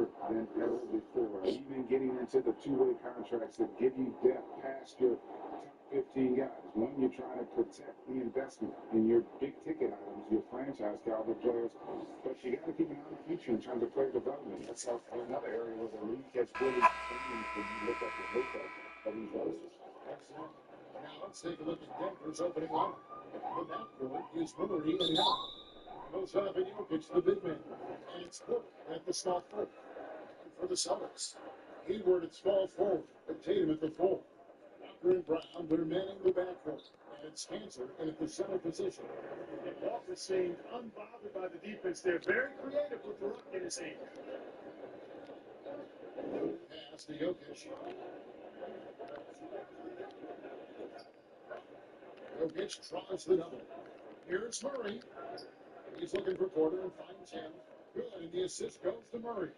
deeper than ever before. Even getting into the two-way contracts that give you depth past your top 15 guys. One, you're trying to protect the investment in your big-ticket items, your franchise caliber players, but you got to keep an eye on the future in terms of player development. That's another area where the league has really changed when you look at the makeup of these rosters. Excellent. Now let's take a look at Denver's opening lineup. The backcourt is Murray and Hill. Millsap and Jokic, the big man. And it's Cook at the small forward. And for the Celtics, Hayward at small forward, and Tatum at the four. Walker and Brown, they're manning the backcourt. And it's Spencer in at the center position. And Walker seemed unbothered by the defense. They're very creative with the rock in his hand. Pass to Jokic. Jokic tries the double. Here's Murray. He's looking for Porter and finds him. Good, and the assist goes to Murray.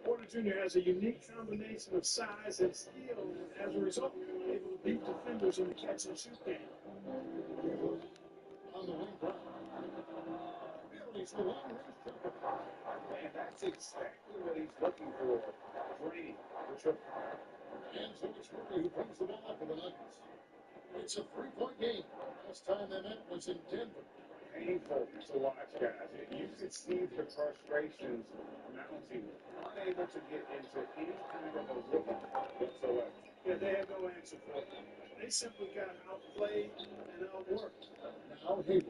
Porter Jr. has a unique combination of size and skill, and as a result, he's able to beat defenders in the catch and shoot game. On the wing, Brown. He's the long-range jumper. And that's exactly what he's looking for. Brady, the triple. And so it's Murray who brings the ball up for the Nuggets. It's a three-point game. Last time they met was in Denver. Painful to watch, guys. You could see the frustrations mounting, unable to get into any kind of a rhythm whatsoever. Yeah, they had no answer for it. They simply got outplayed and outworked. Now Hayward,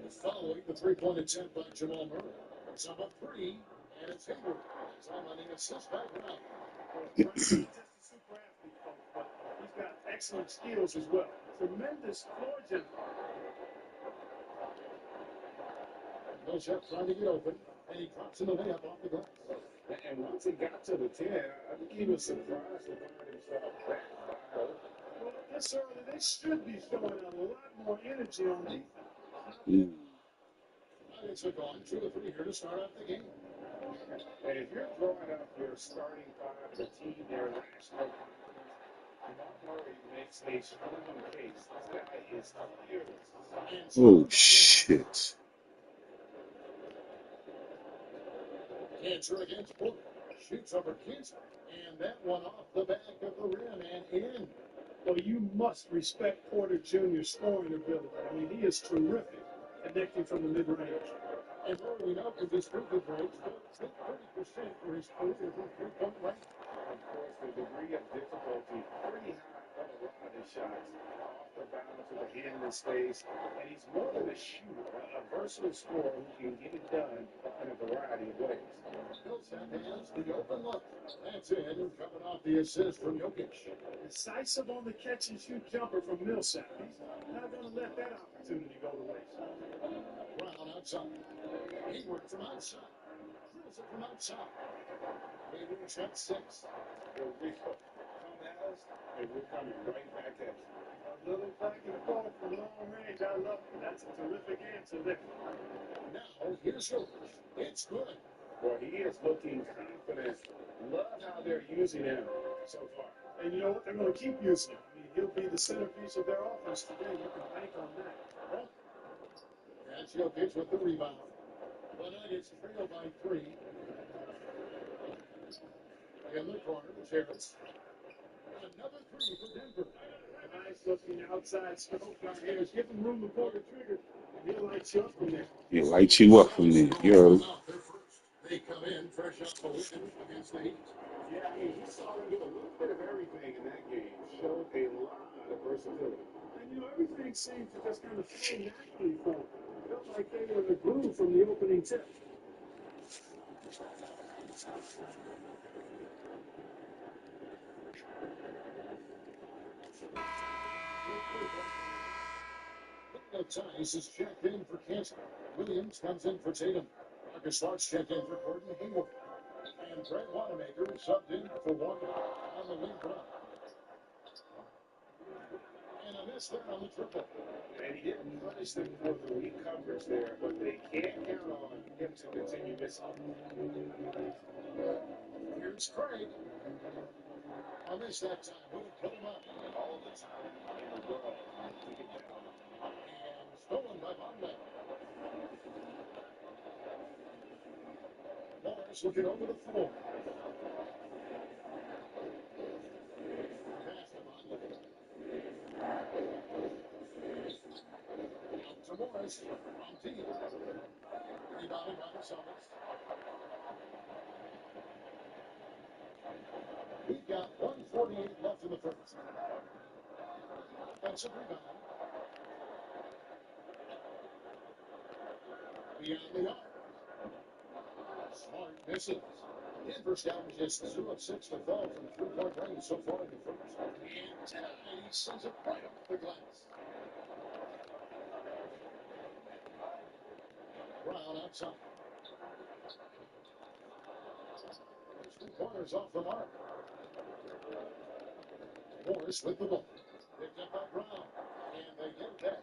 following the three-point attempt by Jamal Murray. It's up a three, and it's Hayward. It's on the assist by Brown. Brown's just a super athlete, folks, but he's got excellent skills as well. Tremendous floor general. Millsap trying to get open, and he drops in the layup off the glass. And once he got to the 10, I think he was surprised to find himself back. Well, this early, they should be showing a lot more energy on defense. Nuggets are going 2 or 3 here to start out the game. And if you're throwing up your starting five, the team, their national confidence, Murray makes a strong case. This guy is fearless. Oh, shit. Cancer against Porter. Shoots over Cancer. And that one off the back of the rim and in. Well, you must respect Porter Jr.'s scoring ability. I mean, he is terrific connecting from the mid-range. And Murray, we know, can be free good range, but 30% for his career from three-point range. Of course, the degree of difficulty pretty high on a lot of his shots. Off the bounce with a hand in space. And he's more than a shooter, a versatile scorer who can get it done in a variety of ways. Millsap has the open look. That's it, and coming off the assist from Jokic. Decisive on the catch-and-shoot jumper from Millsap. He's not going to let that opportunity go to waste. Brown outside. Hayward from outside. Drills it from outside. Hayward shot 6. Come at us, and we're coming right back at you. A little back and forth from long range. I love it. That's a terrific answer there. Now, here's Jokic. It's good. Well, he is looking confident. Love how they're using him so far. And you know what? They're going to keep using him. I mean, he'll be the centerpiece of their offense today. You can bank on that. Well, that's Jokic with the rebound. The Nuggets trail by 3. In the corner, it's Harris. Another 3 for Denver. A nice looking outside stroke by Harris. Give him room to pull the trigger, and he'll light you up from there. He'll light you up from there. You're They come in fresh off the win against the Heat. Yeah, I mean, he saw them do a little bit of everything in that game. Showed a lot of versatility. And, you know, everything seemed to just kind of flow naturally for them. Felt like they were in the groove from the opening tip. Tice is checked in for Cancer. Williams comes in for Tatum. Marcus Smart's checked in for Gordon Hayward. And Brett Wanamaker is subbed in for Walker on the wing run. And a miss there on the triple. And he didn't punish them for the weak coverage there, but they can't count on him to continue missing. Here's Craig. On this that time, who would put him up All the time in the world to get that on. and stolen by Bonwell. Morris Morris looking over the floor. Pass to Motley. Out to Morris. From deep. Rebounded by the Celtics. We've got 1:48 left in the first. Offensive rebound. Beyond the arc. Smart misses. Denver's down just 2 of 6 to fall from three-point range so far in the first. And tonight he sends it right off the glass. Brown outside. Three-pointers off the mark. Morris with the ball. Picked up by Brown. And they get it back.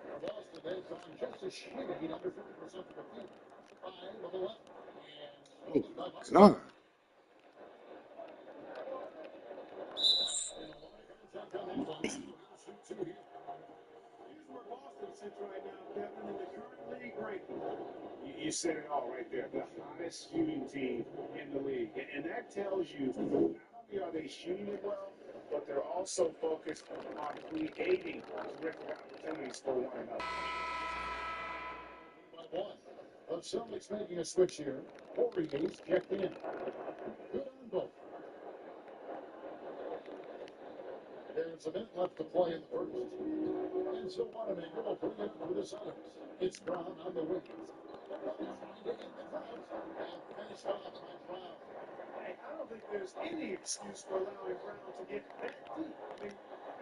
For Boston, they've gone just a shade under 50% of the field. 5 of 11. And God. Here's where Boston sits right now, Kevin, in the current league ranking. You said it all right there. The hottest shooting team in the league. And that tells you not only are they shooting it well, but they're also focused on creating terrific opportunities for one another. By one. The Celtics making a switch here. Corey Hayes checked in. Good on both. There's a minute left to play in the first. And so Wanamaker will bring it for the Celtics. It's Brown on the wing. Trying to hit the crowd. And finished off by Brown. Hey, I don't think there's any excuse for allowing Brown to get that deep. I mean,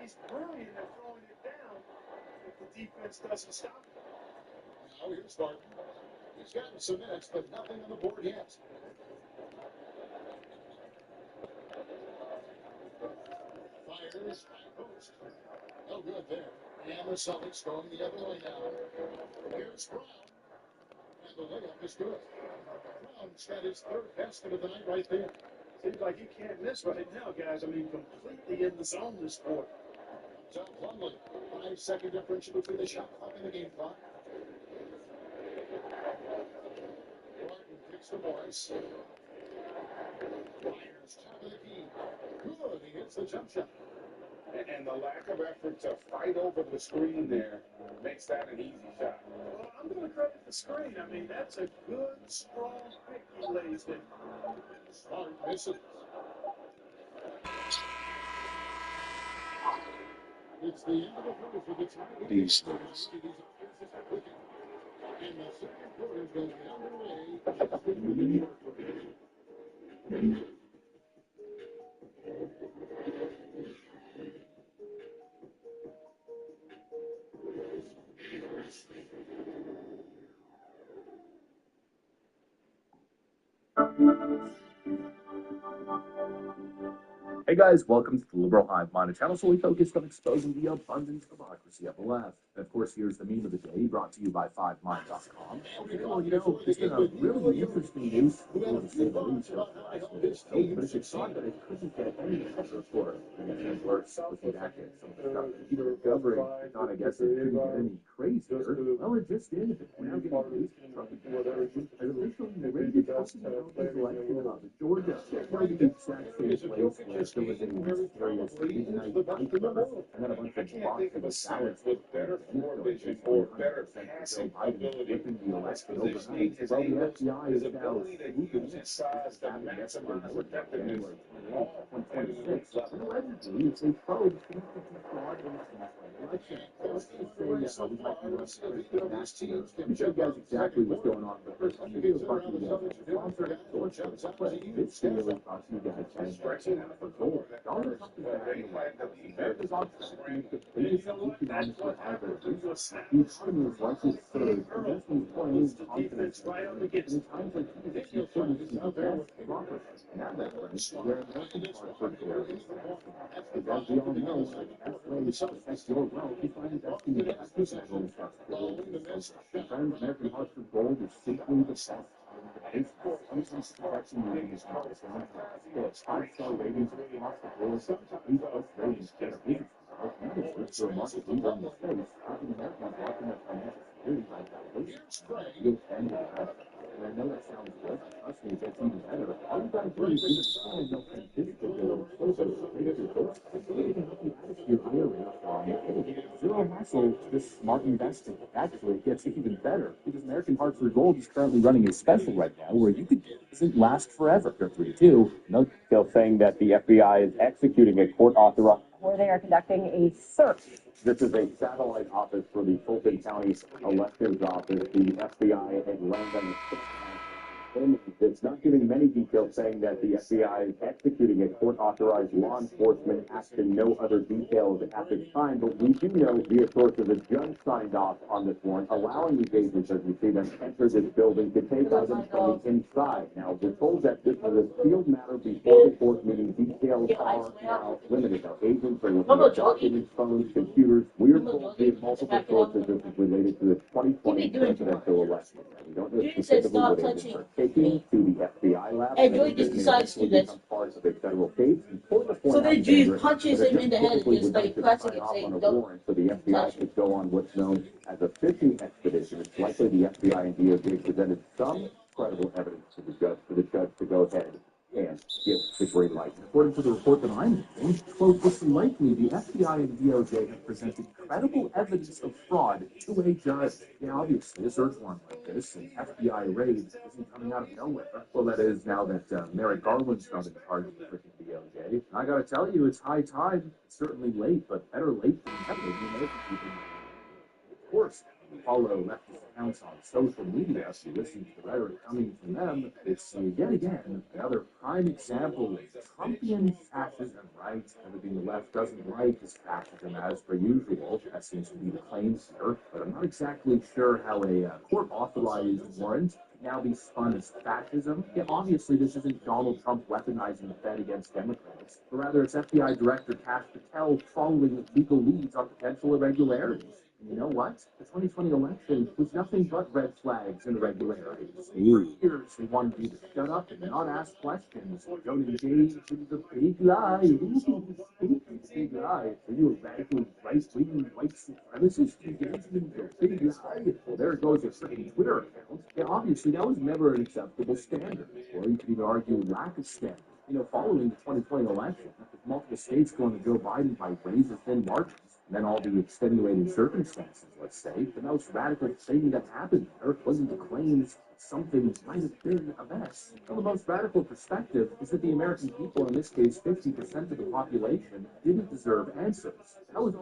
he's brilliant at throwing it down if the defense doesn't stop him. Now here's Barton. He's gotten some minutes, but nothing on the board yet. Fires high post. No good there. And the Celtics going the other way now. Here's Brown. And the layup is good. Brown's got his third basket of the night right there. Seems like you can't miss right now, guys. I mean, completely in the zone this quarter. John Plumlee. 5-second differential between the shot clock and the game clock. Barton kicks to Morris. Fires top of the key. Good. He hits the jump shot. And the lack of effort to fight over the screen there makes that an easy shot. Well, I'm going to credit the screen. I mean, that's a good, strong pick he lays there. Smart misses. It's the end of the first with the tie. These things. And the second quarter is going to be underway just in a minute. Hey guys, welcome to the Liberal Hive Mind channel, so we focused on exposing the abundant hypocrisy of the left. And of course, here's the meme of the day, brought to you by 5mind.com. Okay, well, it's been a really interesting news story, to say the least, of the last week. But if you thought that it couldn't get any better for it, and worse with the acting some of the stuff that people are covering, I thought, I guess, it couldn't get any crazier. Well, it just did. We're now getting news from Trump administration has officially narrated talking about his election of Georgia. Right at the exact same place where there was a mysterious midnight nightclub and then a bunch I of can't think of a boxes Senate ballots with better floor vision or better passing ability. His positioning, his angles, his ability to use his size to maximize effectiveness. All at an elite level. Allegedly, it's a probe to fraud in the election. Let's just say we might be less Let me show you guys exactly what's going on. But first, let me give you a sponsor. This video is brought to you guys by Stretching out the floor. Donald Trump is back They in the had White to House. be America's on track to make the biggest economic revival of the economy is likely to surge. Investment pouring in confidence. And in times like these, it's important to be best proper. And that reference is where American Hartford Gold is at. Because as we all know, one of the best ways to protect your wealth is by investing in active metals that's gold. And friends, American Hartford Gold is simply the best. The base sometimes protection ratings and discounts. They have 5-star ratings across the board, 8+ ratings that are business. If you're a market leader in the space, how can Americans lock in their financial security by valuation? You'll tend to that. And I know that sounds good. Trust me, it gets even better. All you gotta do is give it time, and they'll send physical bills, close up straight to your doorstep. They even help you out of your IRA from zero hassle, just smart investing. Actually, it gets even better because American Hartford Gold is currently running a special right now where you could doesn't last forever. They're 3-2. No, still saying that the FBI is executing a court authorized where they are conducting a search. This is a satellite office for the Fulton County Elections Office. The FBI had landed on it's not giving many details, saying that the FBI is executing a court-authorized law enforcement action. No other details at this time, but we do know via sources a judge signed off on this warrant, allowing these agents, as you see them, enter this building to take items from the inside. Now, we're told that this is a sealed matter before the court, meaning details are now limited. Now, agents are looking at documents, phones, computers. We are told via multiple sources this is related to the 2020 presidential election. We don't know specifically what agents are taking to the FBI lab. And Joey just decides to do this. Part of a federal case. So then Judy punches him in the head and just like pressing it, saying, "Don't." So the FBI could go on what's known as a fishing expedition. It's likely the FBI and DOJ presented some credible evidence to the judge for the judge to go ahead and give the green light. According to the report that I'm reading, quote, it's likely the FBI and DOJ have presented credible evidence of fraud to a judge. Yeah, obviously, a search warrant like this, an FBI raid, isn't coming out of nowhere. Well, that is now that Merrick Garland's not in charge of the freaking DOJ. I gotta tell you, it's high time. It's certainly late, but better late than never. You know, people, of course, follow leftist accounts on social media, if you listen to the rhetoric coming from them, it's yet again another prime example of Trumpian fascism, right? Everything the left doesn't like is fascism as per usual. That seems to be the claim here, but I'm not exactly sure how a court-authorized warrant can now be spun as fascism. Yeah, obviously this isn't Donald Trump weaponizing the Fed against Democrats, but rather it's FBI Director Kash Patel following legal leads on potential irregularities. And you know what? The 2020 election was nothing but red flags and irregularities. For years, they wanted you to shut up and not ask questions. Don't engage in the big lie. Big lie. Are you a radical right-wing white supremacist engaged in the big lie? Well, there goes your freaking Twitter account. Yeah, obviously, that was never an acceptable standard. Or you could even argue lack of standard. You know, following the 2020 election, with multiple states going to Joe Biden by razor-thin margins, and then all the extenuating circumstances, let's say, the most radical thing that happened there wasn't the claims something might have been a mess. Well, the most radical perspective is that the American people, in this case 50% of the population, didn't deserve answers. That was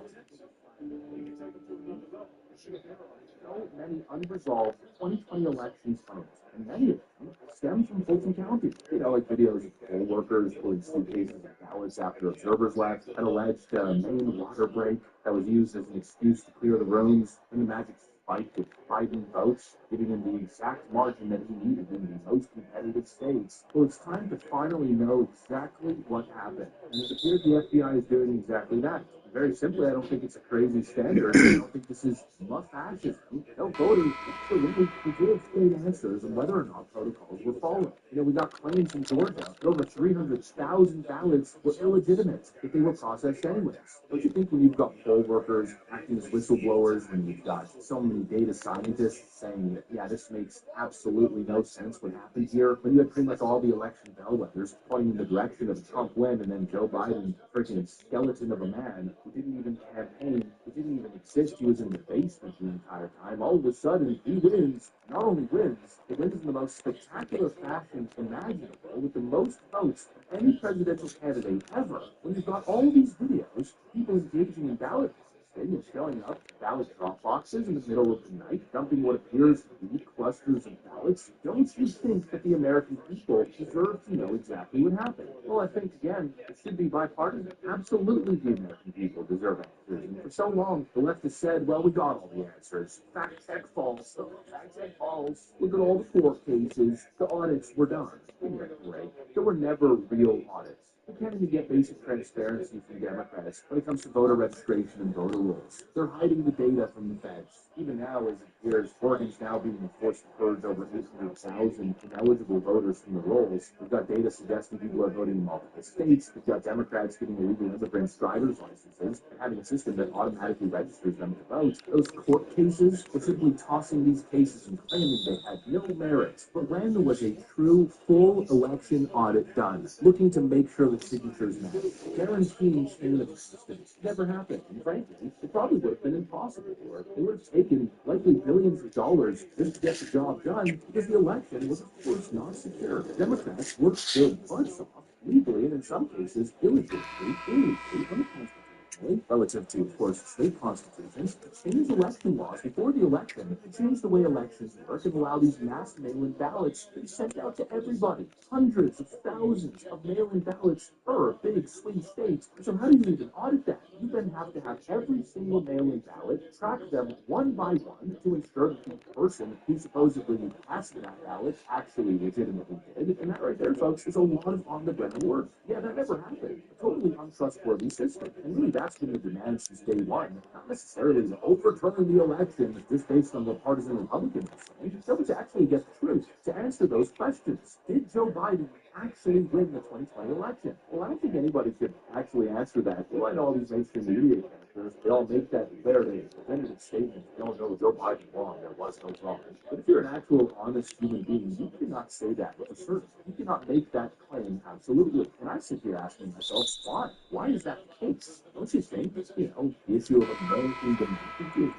so many unresolved 2020 election claims, and many of them stem from Fulton County. You know, like videos of poll workers pulling suitcases of ballots after observers left, an alleged Maine water break that was used as an excuse to clear the rooms, and the magic spike with Biden votes, giving him the exact margin that he needed in the most competitive states. Well, it's time to finally know exactly what happened, and it appears the FBI is doing exactly that. Very simply, I don't think it's a crazy standard. I don't think this is muff fascism. No, voting absolutely deserves straight answers on whether or not protocols were followed. You know, we got claims in Georgia that over 300,000 ballots were illegitimate if they were processed anyways. Don't you think when you've got poll workers acting as whistleblowers, when you've got so many data scientists saying that, yeah, this makes absolutely no sense what happened here, when you had pretty much all the election bellwethers pointing in the direction of a Trump win and then Joe Biden, freaking skeleton of a man, who didn't even campaign, who didn't even exist, he was in the basement the entire time. All of a sudden, he wins, not only wins, he wins in the most spectacular fashion imaginable, with the most votes of any presidential candidate ever. When you've got all these videos, people engaging in ballot harvesting and showing up ballot drop boxes in the middle of the night, dumping what appears to be clusters of ballots, don't you think that the American people deserve to know exactly what happened? Well, I think, again, it should be bipartisan. Absolutely, the American people deserve answers. And for so long, the left has said, well, we got all the answers. Fact check false. Fact check false. Look at all the court cases. The audits were done. Right. There were never real audits. We can't even get basic transparency from Democrats when it comes to voter registration and voter rolls. They're hiding the data from the feds. Even now, as it appears, Oregon's now being forced to purge over 800,000 ineligible voters from the rolls. We've got data suggesting people are voting in multiple states. We've got Democrats giving illegal immigrants driver's licenses and having a system that automatically registers them to vote. Those court cases were simply tossing these cases and claiming they had no merit. But when there was a true, full election audit done, looking to make sure that signatures match, guaranteeing chain of existence, never happened. And frankly, it probably would have been impossible for it. It would have taken likely billions of dollars just to get the job done because the election was, of course, not secure. Democrats worked their butts off legally and in some cases illegitimately, unconstitutionally, relative to, of course, state constitutions, to change election laws before the election, to change the way elections work and allow these mass mail-in ballots to be sent out to everybody. Hundreds of thousands of mail-in ballots per big swing state. So how do you even audit that? You then have to have every single mail-in ballot, track them one by one to ensure that the person who supposedly cast that ballot actually legitimately did. And that right there, folks, is a lot of on-the-ground work. Yeah, that never happened. A totally untrustworthy system. And really, that's been the demand since day one. Not necessarily to overturn the election just based on what partisan Republicans are saying. No, but to actually get the truth, to answer those questions. Did Joe Biden actually win the 2020 election? Well, I don't think anybody could actually answer that. Well, I know all these mainstream media characters, they all make that very definitive statement. No, no, Joe Biden won. There was no wrong. But if you're an actual honest human being, you cannot say that with a certainty. You cannot make that claim absolutely. And I sit here asking myself, why? Why is that the case? Don't you think, the issue of American democracy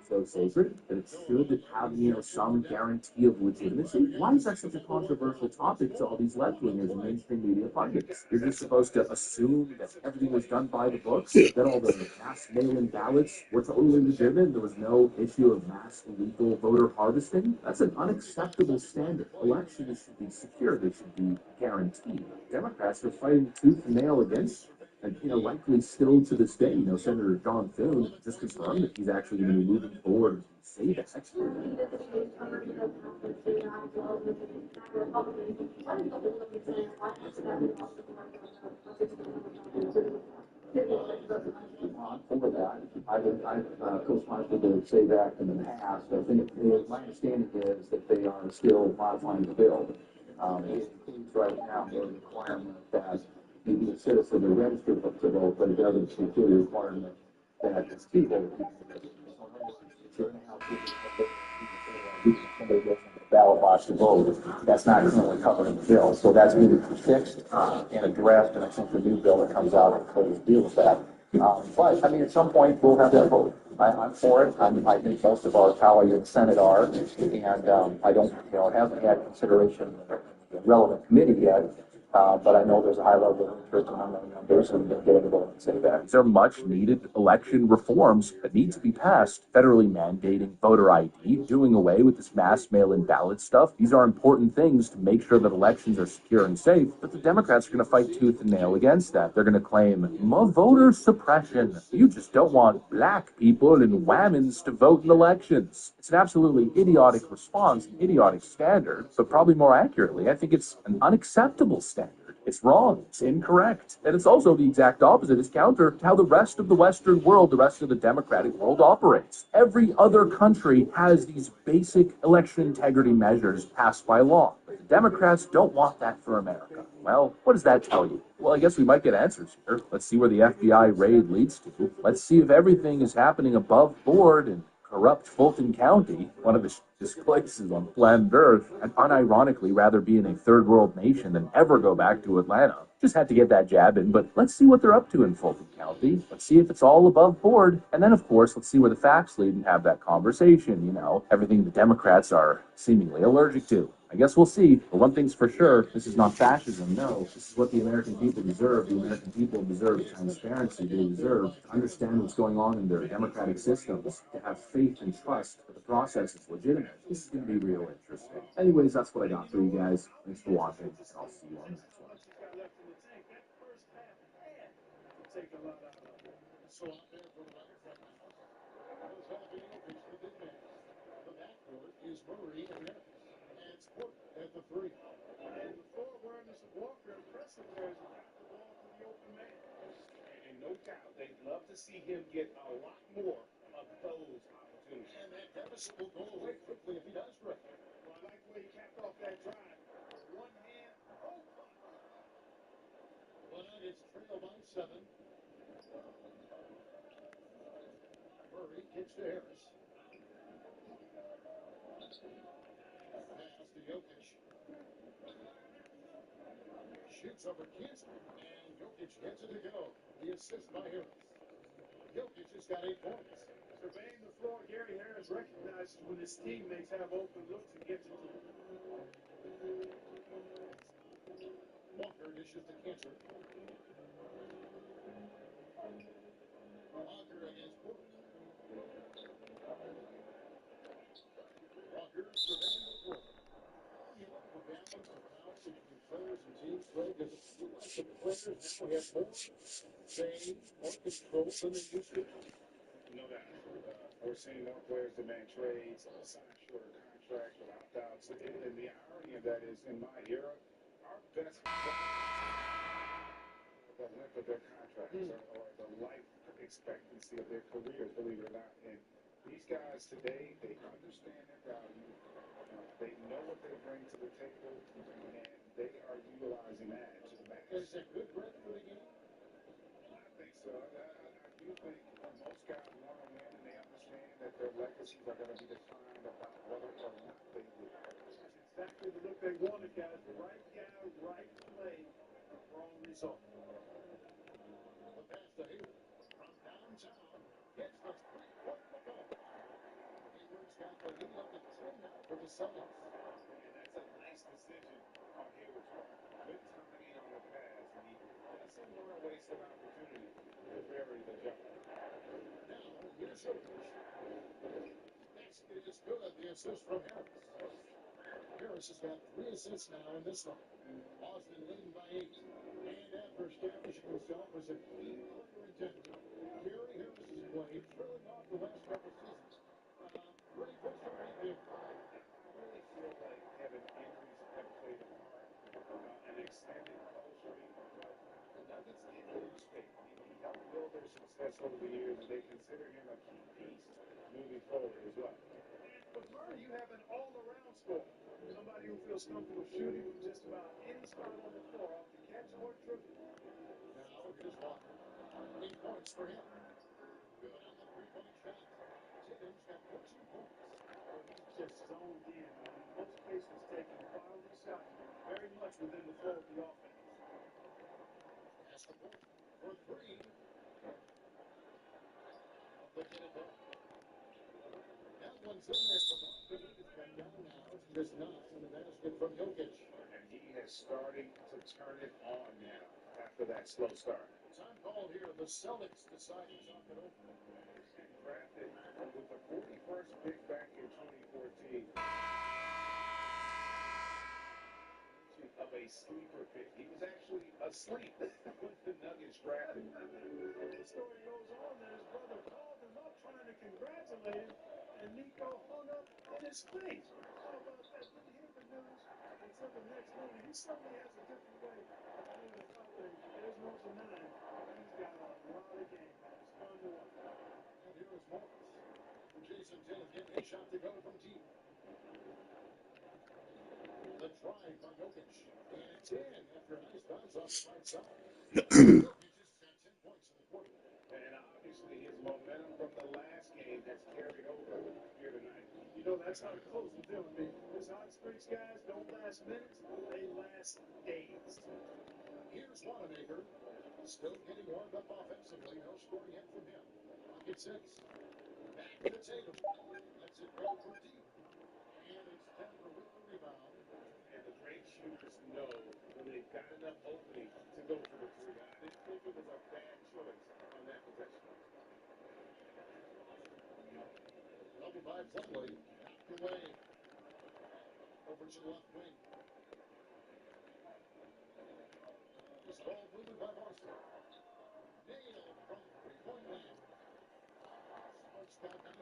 so sacred that it should have, some guarantee of legitimacy? Why is that such a controversial topic to all these left-wingers and mainstream media pundits? You're just supposed to assume that everything was done by the books, that all the mass mail-in ballots were totally legitimate, there was no issue of mass illegal voter harvesting? That's an unacceptable standard. Elections should be secure, they should be guaranteed. Democrats are fighting tooth and nail against it. And, likely still to this day, Senator John Thune just confirmed that he's actually going to be moving forward to say that. For that, I've co-sponsored to say that in the past. I think my understanding is that they are still modifying the bill. It includes right now the requirement that you be a citizen or registered to vote, but it doesn't include the requirement that it's people. Somebody goes on the ballot box to vote. That's not currently covered in the bill, so that's being fixed and addressed. And I think the new bill that comes out will deal with that. But I mean, at some point we'll have that vote. I'm for it. I think most of our colleagues in the Senate are, and I don't, haven't had consideration in the relevant committee yet. But I know there's a high level of interest among the members, and get everyone to say that. These are much needed election reforms that need to be passed, federally mandating voter ID, doing away with this mass mail-in ballot stuff. These are important things to make sure that elections are secure and safe, but the Democrats are going to fight tooth and nail against that. They're going to claim voter suppression. You just don't want black people and whammons to vote in elections. It's an absolutely idiotic response, an idiotic standard, but probably more accurately, I think it's an unacceptable standard. It's wrong, it's incorrect, and it's also the exact opposite. It's counter to how the rest of the Western world, the rest of the democratic world operates. Every other country has these basic election integrity measures passed by law. But the Democrats don't want that for America. Well, what does that tell you? Well, I guess we might get answers here. Let's see where the FBI raid leads to. Let's see if everything is happening above board in corrupt Fulton County, one of the places on planet Earth, and unironically rather be in a third world nation than ever go back to Atlanta. Just had to get that jab in, but let's see what they're up to in Fulton County. Let's see if it's all above board. And then, of course, let's see where the facts lead and have that conversation, everything the Democrats are seemingly allergic to. I guess we'll see. But one thing's for sure, this is not fascism. No, this is what the American people deserve. The American people deserve transparency. They deserve to understand what's going on in their democratic systems, to have faith and trust that the process is legitimate. This is going to be real interesting. Anyways, that's what I got for you guys. Thanks for watching, and I'll see you on the next one. So out there for the Lakers right now. Those jalapeno pitch to the big man. The backcourt is Murray and Harris. And Sport at the three. And the full awareness of Walker, impressive there. The ball to see him get a lot more of those opportunities. And that deficit will go away quickly if he does right. Well, I like the way he capped off that drive. One hand, oh, puck. The Nuggets trail by 7. Murray kicks to Harris. Pass to Jokic. Shoots over Kinsman, and Jokic gets it to go. The assist by Harris. Jokic has got 8 points. Surveying the floor, Gary Harris recognizes when his teammates have open looks and gets it to him. Walker dishes to Cantor. Walker against Porter. Walker surveying the floor. You look at the balance of power between players and teams play. Does it feel like the players now have more say, more control than they used to? No doubt. We're seeing more players demand trades, sign shorter contracts with opt-outs. And the irony of that is, in my era, our best the length of their contracts or the life expectancy of their careers, believe it or not. And these guys today, they understand their value. They know what they bring to the table, and they are utilizing that to the max. Is it good breath for the game? I think so. I do think most guys want to win, and they understand that their legacies are going to be defined about whether or not they win. That's exactly the look they wanted, guys. The right guy, right play, wrong result. The pass to Hayward from downtown. Gets the three-point ball. Hayward's got the lead up to 10 now for the Celtics. And that's a nice decision on Hayward's part. Good timing on the pass, and he doesn't want to waste an opportunity to bury the jump. Now, here's Jokic. Basket is good. The assist from Harris. Harris has got 3 assists now in this one. Boston leading by 8. And after establishing himself as a key player in Denver, Gary Harris has played trailing off the last couple seasons. Ready for a start, I think. I really feel like Kevin injuries have played a part, an extended cold streak, but the Nuggets did lose faith. He helped build their success over the years, and they consider him a key piece moving forward as well. And with Murray, you have an all-around scorer. Somebody who feels comfortable shooting from just about any spot on the floor, off the catch or dribble. Now, here's Walker. 8 points for him. Good on the three-point shot. Tatum's got 14 points. He's just zoned in. In most cases, taking quality shots, very much within the flow of the offense. Pass to Porter for 3. Look at it there. That one's in there for Boston. It's got down now to just 9. And the basket from Jokic. And he is starting to turn it on now after that slow start. Time called here. The Celtics decide to talk it over. And drafted with the 41st pick back in 2014. Of a sleeper pick. He was actually asleep when the Nuggets drafted him. The story goes on that his brother called him up trying to congratulate him, and Nico hung up in his face. How about that? Didn't hear the news until the next morning. He certainly has a different way of doing a couple things. There's no denying he's got a lot of game, man. It's fun to watch. And here is Morris. Jason Tatum getting a shot to go from deep. The drive by Jokic. And it's in after a nice bounce off the right side. Jokic has got 10 points in the quarter. And obviously his momentum from the last game has carried over here tonight. You know, that's how it goes with them. I mean, these hot streaks, guys, don't last minutes. They last days. Here's Wanamaker. Still getting warmed up offensively. No scoring yet from him. Pocket 6. Back to Tatum. Lets it go for deep. And it's Denver with the rebound. And the great shooters know when they've got enough opening to go for the 3. I didn't think it was a bad choice on that possession. Double by Plumlee. Knocked away. Over to the left wing. This ball moving by Boston. Nailed from three-point land. Smart's got 9.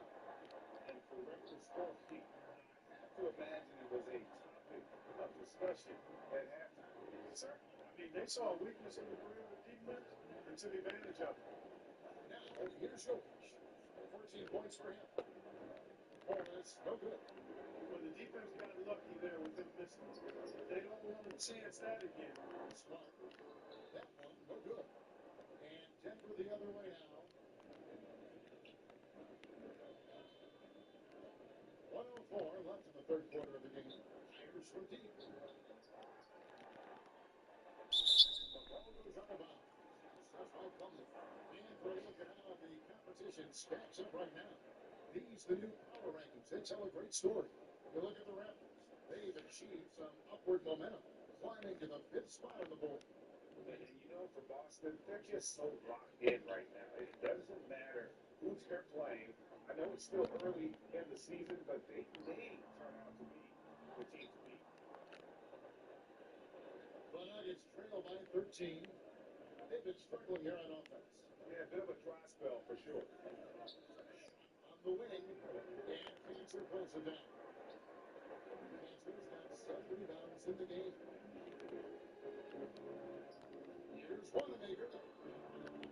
And for record scorekeeping, I have to imagine it was a topic of discussion at halftime. Certainly. I mean, they saw a weakness in the perimeter defense and took advantage of it. Now, Oh, here's Jokic. 14 points for him. Oh, that's no good. Well, the defense got lucky there with them missing. They don't want to chance that again. Smart. That one, no good. And Denver the other way now. 104 left in the third quarter of the game. Irish from deep. And the ball goes out of bounds. That's by Plumlee. And for a look at how the competition stacks up right now. These, the new power rankings, they tell a great story. You look at the Raptors. They've achieved some upward momentum, climbing to the 5th spot on the board. And for Boston, they're just so locked in right now. It doesn't matter who they're playing. I know it's still early in the season, but they may turn out to be the team to beat. The Nuggets trail by 13. They've been struggling here on offense. Yeah, a bit of a dry spell for sure. On the wing, and Cancer pulls it down. Cancer's got 7 rebounds in the game. Here's Wanamaker.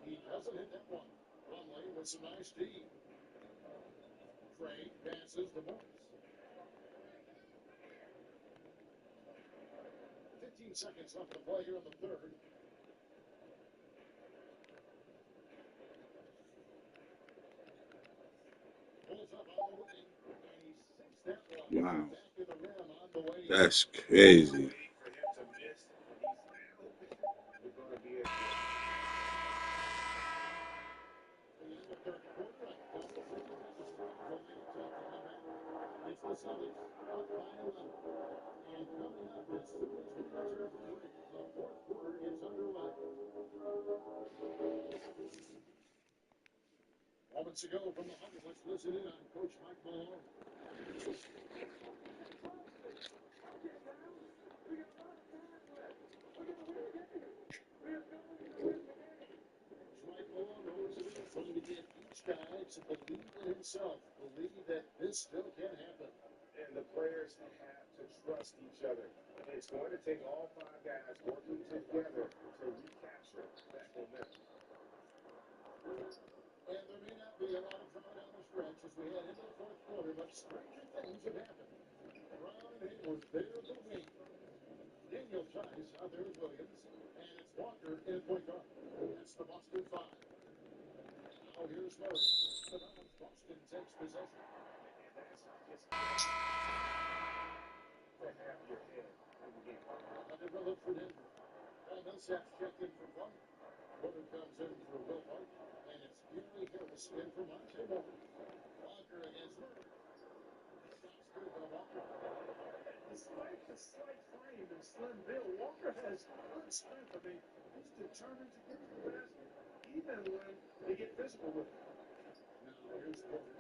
He doesn't hit that one. Plumlee with some nice D. Craig passes to Morris. 15 seconds left to play here in the third. Pulls up on the wing, and he sinks that one. Wow. Back to the rim on the way. That's crazy. Waiting for him to miss. He's now going to be a hit. In the third quarter, a double-digit deficit. Plumlee took the one back. It's the Celtics up by 11. And coming up as soon as we return from break, the fourth quarter is underway. Moments ago from the 100, let's listen in on Coach Mike Malone. Mike Malone knows it is going to get each guy to believe in himself, believe that this still can happen. And the players have to trust each other. It's going to take all 5 guys working together to recapture that momentum. And there may not be a lot of drama down the stretch as we head into the fourth quarter, but stranger things have happened. Brown and Hayward there at the wing. Daniel Tice out there with Williams, and it's Walker in point guard. That's the Boston 5. Now here's Murray. The bounce. Boston takes possession. And that's just to have your head in the game. A different look for Denver. Millsap's checked in for Plumlee. Porter comes in for Will Park, and it's Gary Harris in for Monte Morris. Walker against Murray. Shots good by Walker. Despite the slight frame and slim build, Walker has good strength. I mean, he's determined to get to the basket, even when they get physical with him. Now here's Porter.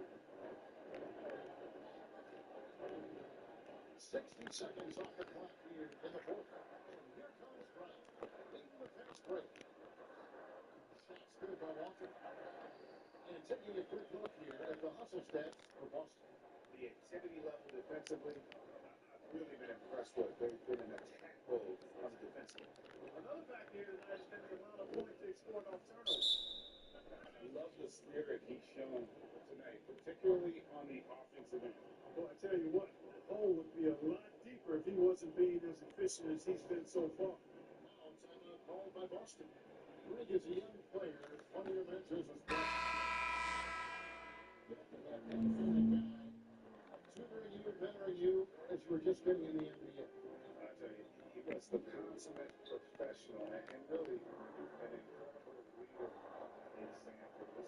60 seconds on the clock here in the fourth. And here comes Brown. Leading the fast break. Shots good by Walker. And taking a quick look here at the hustle stats for Boston. The activity level defensively, I've really been impressed with. They've been in attack mode on the defensive end. Another factor here tonight has been the amount of points they scored off turnovers. I love the spirit he's shown tonight, particularly on the offensive end. Well, I tell you what, the hole would be a lot deeper if he wasn't being as efficient as he's been so far. Now timeout called by Boston. Greg is a young player. One of your mentors was Brown. You have to have that kind of guy tutoring you, mentoring you as you were just getting in the NBA. I tell you, he was the consummate professional and really an incredible leader in Sanford. This guy spent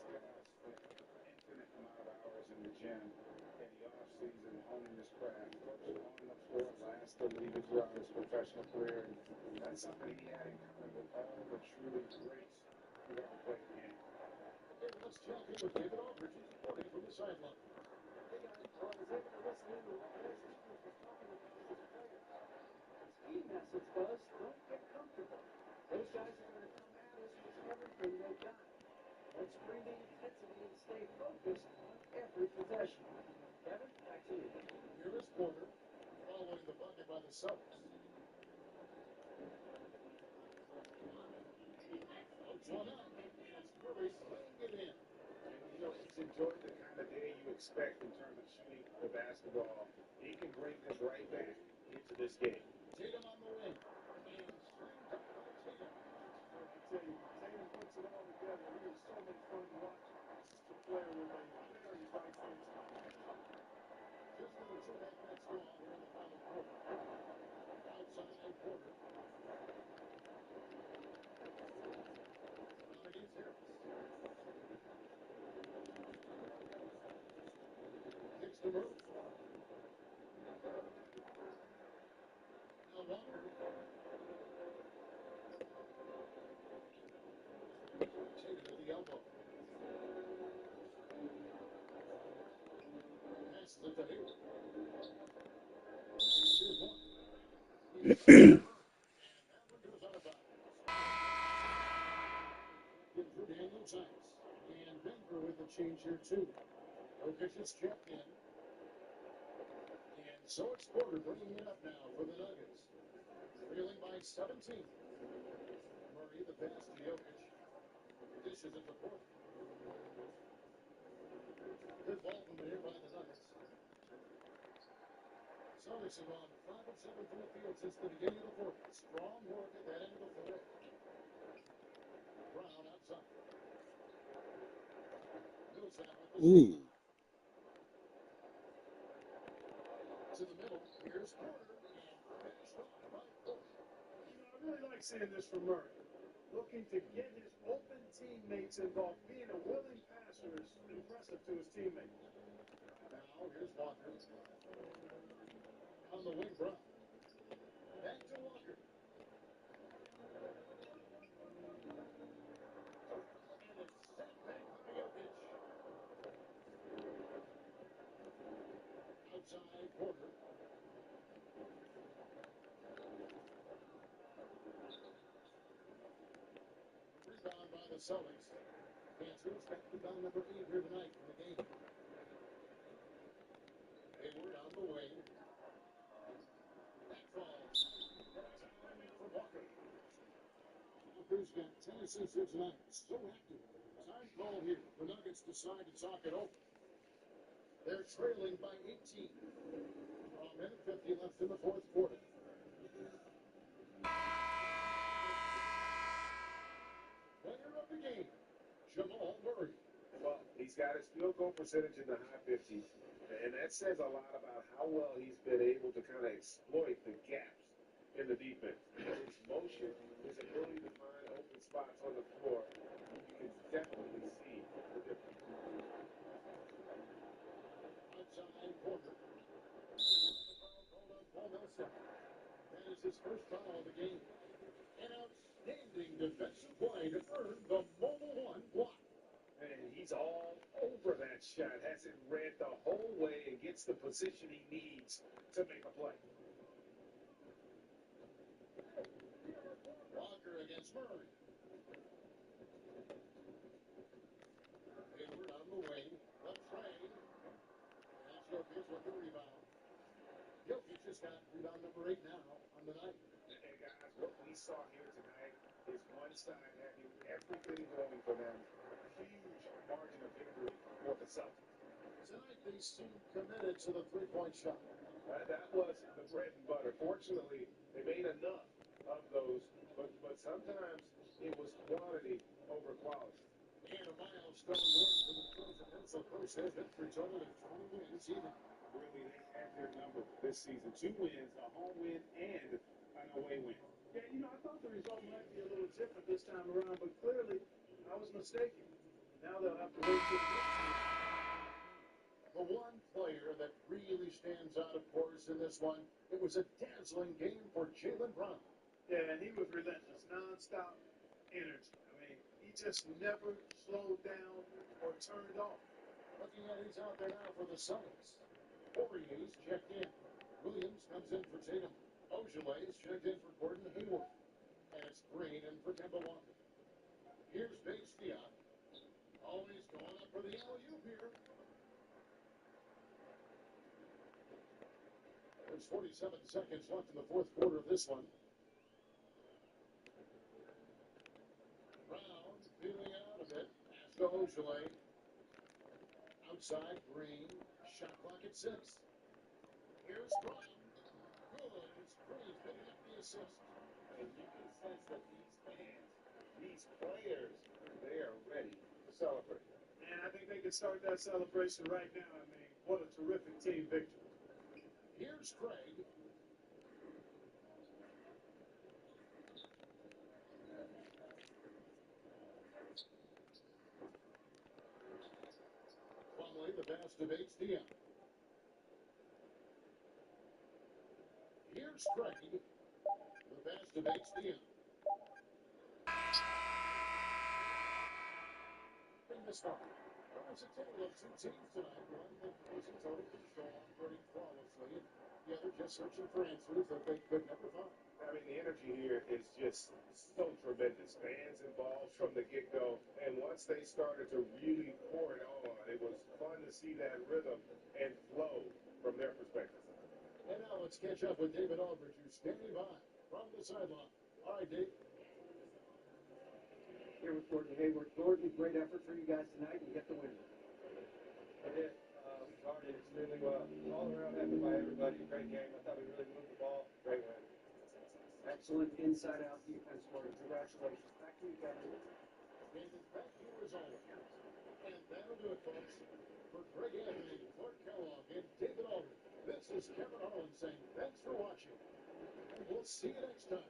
an infinite amount of hours in the gym in the off-season honing his craft. First on the floor, last to leave it throughout his professional career. And that's something he had in common with all the truly greats who ever played the game. Okay, let's check in with David Aldridge. He's reporting from the sideline. Hey guys, well, I was able to listen in to what Les Stevens was talking about his players. His key message was, don't get comfortable. Those guys are going to come at us with everything they've got. Let's bring the intensity and stay focused on every possession. Kevin, back to you. Here is Porter following the bucket by the Celtics. Floats one up, and it's Murray laying it in. expect in terms of shooting the basketball. He can bring this right back into this game. Tatum on the wing. And slammed down by Tatum. I tell you, Tatum puts it all together. He is so much fun to watch. This is a player with a very bright future. Just under 2.5 minutes gone here in the final quarter. Outside quarter. Now against Harris. Kicks to Murray. Now Walker. Tatum at the elbow. Passes it to Hayward. Here's one. Inside Murray. And that one goes out of bounds. In for Daniel Tice. And Denver with the change here too. Jokic is checked in. And so it's Porter bringing it up now for the Nuggets. Trailing by 17. Murray the pass to Jokic. Dishes it to Porter. Good ball from here by the Nuggets. Celtics have gone 5 of 7 from the field since the beginning of the fourth. Strong work at that end of the floor. Brown outside. Millsap with the Ooh. to the middle. Here's Porter. And finished off by Porter. I really like seeing this from Murray. Looking to get his open teammates involved. Being a willing passer is impressive to his teammates. Now here's Walker. On the wing, Brown. Back to Walker. And it's set back by Jokic. Outside Porter. Rebound by the Celtics. Panthers got rebound number 8 here tonight in the game. Hayward on the wing. That falls. Time for Walker. Walker's got 10 assists here tonight. So active. Time call here. The Nuggets decide to talk it over. They're trailing by 18. A minute 50 left in the fourth quarter. Player of the game, Jamal Murray. Well, he's got his field goal percentage in the high 50s, and that says a lot about how well he's been able to kind of exploit the gaps in the defense. His motion, his ability to find open spots on the floor, you can definitely see the difference. Outside Porter. Called on Paul Millsap. That is his first foul of the game. An outstanding defensive play to earn the mobile one block. And he's all over that shot, has it read the whole way, and gets the position he needs to make a play. Walker against Murray. Hayward on the wing. Left side. That's Jokic with the rebound. Jokic has got rebound number 8 now on the night. And guys, what we saw here tonight is one side having everything going for them. Huge margin of victory for the Celtics. Tonight they seem committed to the three-point shot. That was the bread and butter. Fortunately, they made enough of those, but sometimes it was quantity over quality. And a milestone win for the Trojan Hens. The first has victory total of 20 wins even. Really, they had their number this season. 2 wins, a home win, and an away win. Yeah, I thought the result might be a little different this time around, but clearly I was mistaken. Now they'll have to wait till the next game. The one player that really stands out, of course, in this one, it was a dazzling game for Jaylen Brown. Yeah, and he was relentless, nonstop energy. I mean, he just never slowed down or turned off. Looking at who's out there now for the Celtics. Poirier's checked in. Williams comes in for Tatum. Ojeley's checked in for Gordon Hayward. And it's Green in for Kemba Walker. Here's Bates Diop. Always going up for the alley-oop here. There's 47 seconds left in the fourth quarter of this one. Brown feeling it out a bit. Pass to Ojeley. outside, Green. Shot clock at 6. Here's Brown. Good as Green picking up the assist. And you can sense that these fans, these players, they are ready to celebrate. And I think they can start that celebration right now. I mean, what a terrific team victory. Here's Craig. Plumlee, the pass to Bates Dion. Here's Craig. The pass to Bates Dion. Bring the start. Well, it's a tale of two teams tonight. One that was in total control, operating flawlessly. The other just searching for answers that they could never find. I mean, the energy here is just so tremendous. Fans involved from the get-go, and once they started to really pour it on, it was fun to see that rhythm and flow from their perspective. And now let's catch up with David Aldridge, who's standing by from the sideline. All right, Dave. Here with Gordon Hayward. Gordon, great effort for you guys tonight. You get the win. We did. We guarded extremely well. All around happy by everybody. Great game. I thought we really moved the ball. Great win. Excellent inside-out defense, Gordon. Congratulations. Back to you, Kevin. And back here as always. And that'll do it, folks. For Greg Anthony, Clark Kellogg, and David Aldridge, this is Kevin Harlan saying thanks for watching. And we'll see you next time.